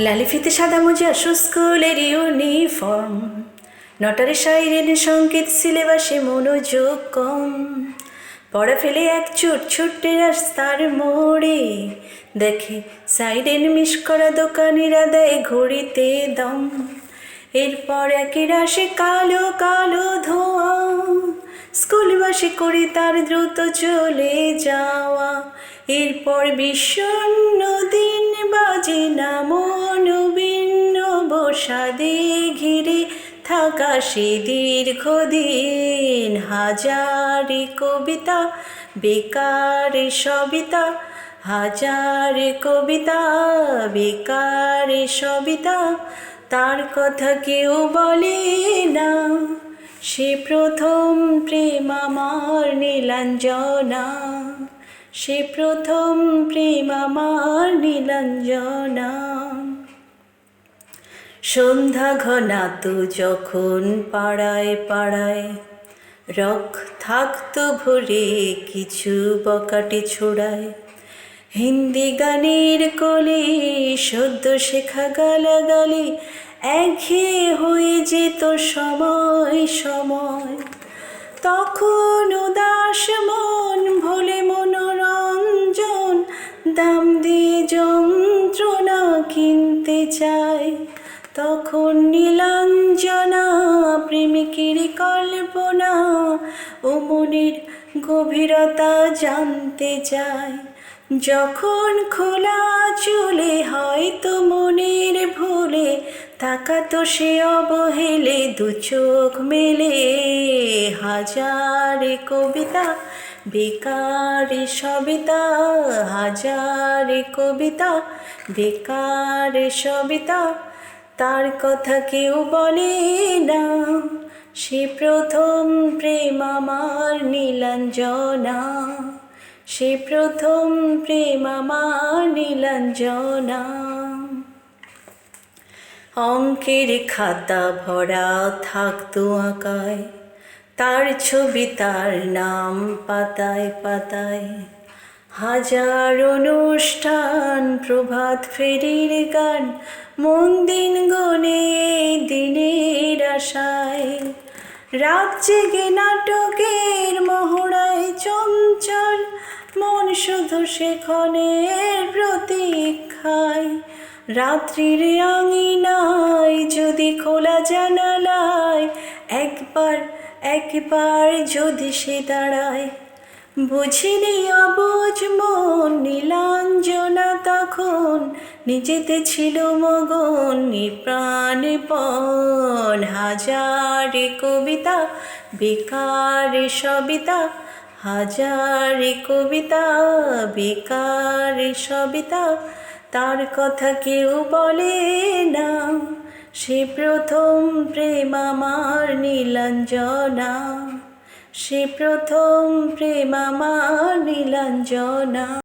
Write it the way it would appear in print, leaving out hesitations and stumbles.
লালি ফিতে সাদা মোজা স্কুলের ইউনিফর্ম, নটারে সাইরেন সংকেত, সিলেবাসে মনোযোগ কম। পড়া ফেলে এক চোট ছুটে রাস্তার মোড়ে, দেখে সাইরেন মিস করা দোকানিরা দেয় ঘড়িতে দম। এরপর একের আসে কালো কালো ধোঁয়া, স্কুলবাসে করে তার দ্রুত চলে যাওয়া। এরপর বিষণ্ণ দিন বাজে না মন ভিন্ন, বসাদে ঘিরে থাকা সে দীর্ঘদিন। হাজারে কবিতা বেকার সবিতা, হাজারে কবিতা বেকার সবিতা, তার কথা কেউ বলে না। সে প্রথম প্রেম আমার নীলাঞ্জনা, সে প্রথম প্রেম আমার নীলাঞ্জনা। সন্ধ্যা ঘনাতো যখন পাড়ায় পাড়ায়, রক থাকতো ভরে কিছু বকাটে ছোড়ায়। হিন্দি গানের কোলে সদ্য শেখা গালাগালি একঘেয়ে হয়ে যেত সময় সময়। তখন উদাস মন ভোলে মনোরঞ্জন, দাম দিয়ে যন্ত্রণা কিনতে চায়। তখন নীলাঞ্জনা প্রেমিকের কল্পনা ও মনের গভীরতা জানতে চায়। যখন খোলা চুলে হয়তো মনের ভুলে তাকাতো সে অবহেলে দু চোখ মেলে। হাজারে কবিতা বেকার সবিতা, হাজারে কবিতা বেকার সবিতা, তার কথা কেউ বলে না। সে প্রথম প্রেম আমার নীলাঞ্জনা, সে প্রথম প্রেম আমার নীলাঞ্জনা। অঙ্কের খাতা ভরা থাকতো আঁকায়, তার ছবি তার নাম পাতায় পাতায়। হাজার অনুষ্ঠান প্রভাত ফেরির গান, মন দিন গনে দিনের আশায়। রাত জেগে নাটকের মহড়ায় চঞ্চল মন শুধু সেক্ষণের প্রতীক্ষায়। রাত্রির আঙিনায় যদি খোলা জানালায় একবার একবার যদি সে দাঁড়ায়, বুঝিনি অবুঝ মন নীলাঞ্জনা তখন নিজেতে ছিল মগন প্রাণপণ। হাজারে কবিতা বেকার সবিতা, হাজারে কবিতা বেকার সবিতা, তার কথা কেউ বলে না। সে প্রথম প্রেম আমার নীলাঞ্জনা, সে প্রথম প্রেম আমার নীলাঞ্জনা।